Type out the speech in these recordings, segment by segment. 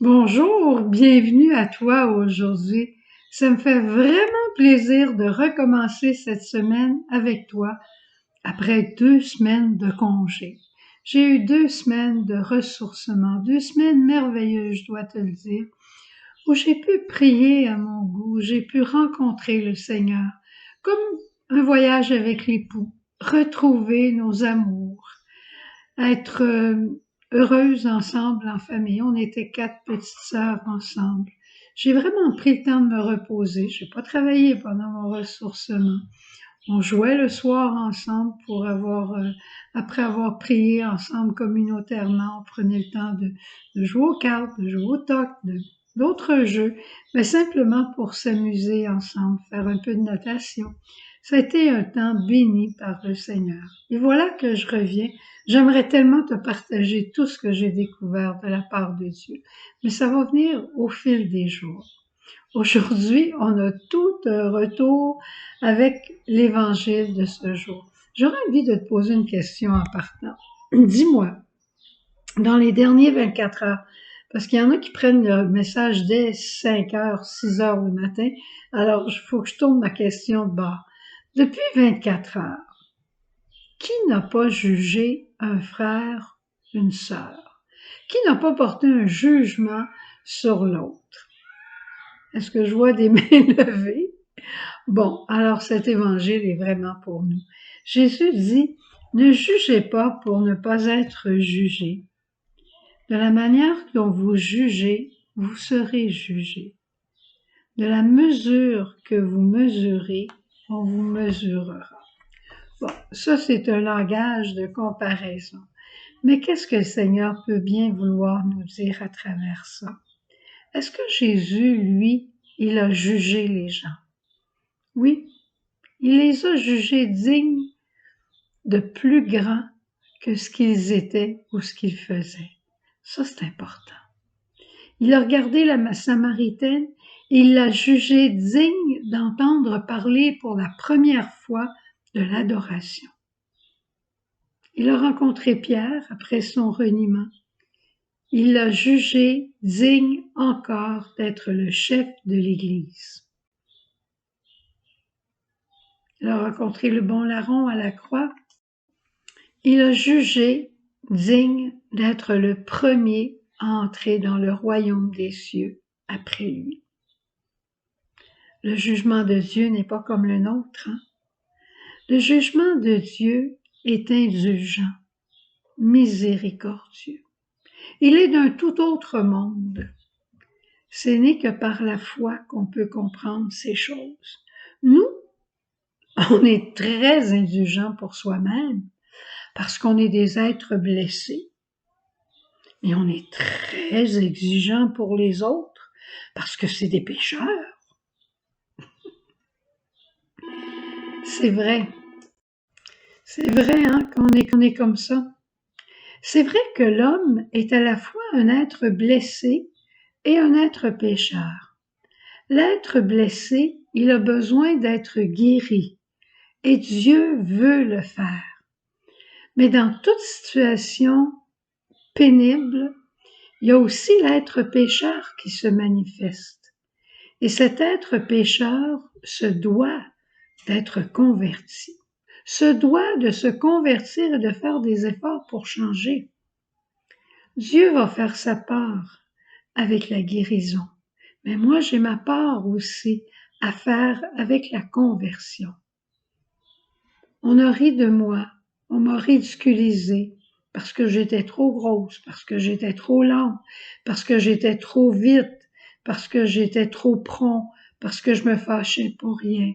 Bonjour, bienvenue à toi aujourd'hui. Ça me fait vraiment plaisir de recommencer cette semaine avec toi après 2 semaines de congé. J'ai eu 2 semaines de ressourcement, 2 semaines merveilleuses, je dois te le dire, où j'ai pu prier à mon goût, j'ai pu rencontrer le Seigneur, comme un voyage avec l'époux, retrouver nos amours, être heureuse ensemble en famille. On était 4 petites sœurs ensemble. J'ai vraiment pris le temps de me reposer. J'ai pas travaillé pendant mon ressourcement. On jouait le soir ensemble après avoir prié ensemble communautairement, on prenait le temps de jouer aux cartes, de jouer au toc, d'autres jeux, mais simplement pour s'amuser ensemble, faire un peu de natation. Ça a été un temps béni par le Seigneur. Et voilà que je reviens. J'aimerais tellement te partager tout ce que j'ai découvert de la part de Dieu, mais ça va venir au fil des jours. Aujourd'hui, on a tout un retour avec l'évangile de ce jour. J'aurais envie de te poser une question en partant. Dis-moi, dans les derniers 24 heures, parce qu'il y en a qui prennent le message dès 5 heures, 6 heures le matin, alors il faut que je tourne ma question de bord. Depuis 24 heures, qui n'a pas jugé un frère, une sœur? Qui n'a pas porté un jugement sur l'autre? Est-ce que je vois des mains levées? Bon, alors cet évangile est vraiment pour nous. Jésus dit, ne jugez pas pour ne pas être jugés. De la manière dont vous jugez, vous serez jugés. De la mesure que vous mesurez, on vous mesurera. Bon, ça c'est un langage de comparaison. Mais qu'est-ce que le Seigneur peut bien vouloir nous dire à travers ça? Est-ce que Jésus, lui, il a jugé les gens? Oui, il les a jugés dignes de plus grand que ce qu'ils étaient ou ce qu'ils faisaient. Ça, c'est important. Il a regardé la Samaritaine et il l'a jugée digne d'entendre parler pour la première fois de l'adoration. Il a rencontré Pierre après son reniement. Il l'a jugé digne encore d'être le chef de l'Église. Il a rencontré le bon larron à la croix. Il a jugé digne d'être le premier à entrer dans le royaume des cieux après lui. Le jugement de Dieu n'est pas comme le nôtre. Le jugement de Dieu est indulgent, miséricordieux. Il est d'un tout autre monde. Ce n'est que par la foi qu'on peut comprendre ces choses. Nous, on est très indulgents pour soi-même parce qu'on est des êtres blessés. Mais on est très exigeant pour les autres parce que c'est des pécheurs. C'est vrai. C'est vrai qu'on est comme ça. C'est vrai que l'homme est à la fois un être blessé et un être pécheur. L'être blessé, il a besoin d'être guéri et Dieu veut le faire. Mais dans toute situation pénible, il y a aussi l'être pécheur qui se manifeste. Et cet être pécheur se doit d'être converti, se doit de se convertir et de faire des efforts pour changer. Dieu va faire sa part avec la guérison, mais moi j'ai ma part aussi à faire avec la conversion. On a ri de moi, on m'a ridiculisé parce que j'étais trop grosse, parce que j'étais trop lente, parce que j'étais trop vite, parce que j'étais trop prompt, parce que je me fâchais pour rien.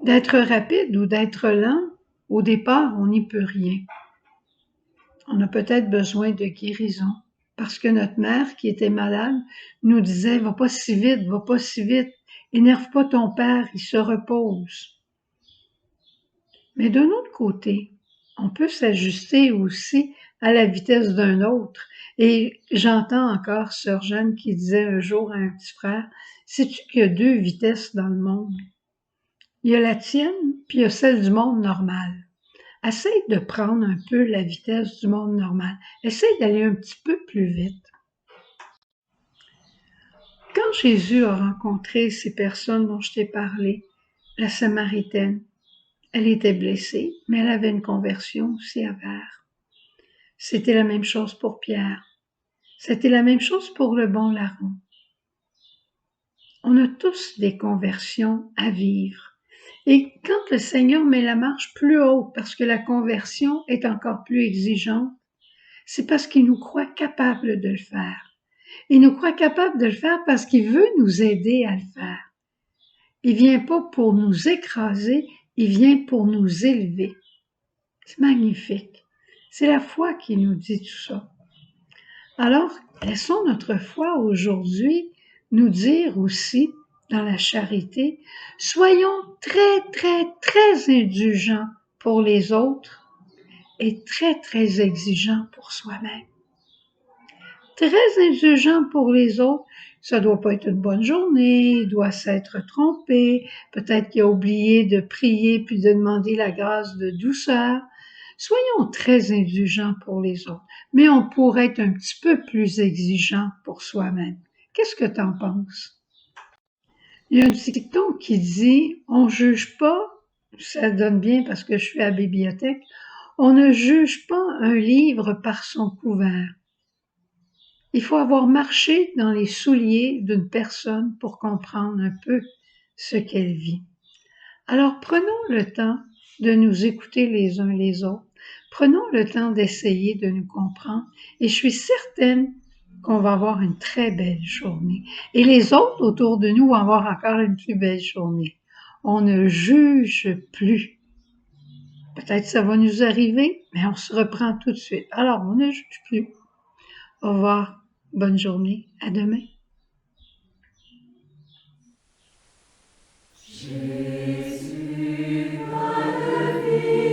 D'être rapide ou d'être lent, au départ, on n'y peut rien. On a peut-être besoin de guérison parce que notre mère, qui était malade, nous disait « Va pas si vite, va pas si vite, énerve pas ton père, il se repose. » Mais d'un autre côté, on peut s'ajuster aussi à la vitesse d'un autre. Et j'entends encore Sœur Jeanne qui disait un jour à un petit frère « Sais-tu qu'il y a 2 vitesses dans le monde? Il y a la tienne, puis il y a celle du monde normal. Essaye de prendre un peu la vitesse du monde normal. Essaye d'aller un petit peu plus vite. Quand Jésus a rencontré ces personnes dont je t'ai parlé, la Samaritaine, elle était blessée, mais elle avait une conversion sévère. C'était la même chose pour Pierre. C'était la même chose pour le bon larron. On a tous des conversions à vivre. Et quand le Seigneur met la marche plus haute parce que la conversion est encore plus exigeante, c'est parce qu'il nous croit capables de le faire. Il nous croit capables de le faire parce qu'il veut nous aider à le faire. Il vient pas pour nous écraser, il vient pour nous élever. C'est magnifique. C'est la foi qui nous dit tout ça. Alors, laissons notre foi aujourd'hui nous dire aussi, dans la charité, soyons très, très, très indulgents pour les autres et très, très exigeants pour soi-même. Très indulgents pour les autres, ça doit pas être une bonne journée, il doit s'être trompé, peut-être qu'il a oublié de prier puis de demander la grâce de douceur. Soyons très indulgents pour les autres, mais on pourrait être un petit peu plus exigeant pour soi-même. Qu'est-ce que tu en penses? Il y a un dicton qui dit « On juge pas », ça donne bien parce que je suis à la bibliothèque, « On ne juge pas un livre par son couvert ». Il faut avoir marché dans les souliers d'une personne pour comprendre un peu ce qu'elle vit. Alors prenons le temps de nous écouter les uns les autres. Prenons le temps d'essayer de nous comprendre et je suis certaine qu'on va avoir une très belle journée. Et les autres autour de nous vont avoir encore une plus belle journée. On ne juge plus. Peut-être ça va nous arriver, mais on se reprend tout de suite. Alors, on ne juge plus. Au revoir. Bonne journée. À demain. Jésus, va de vie.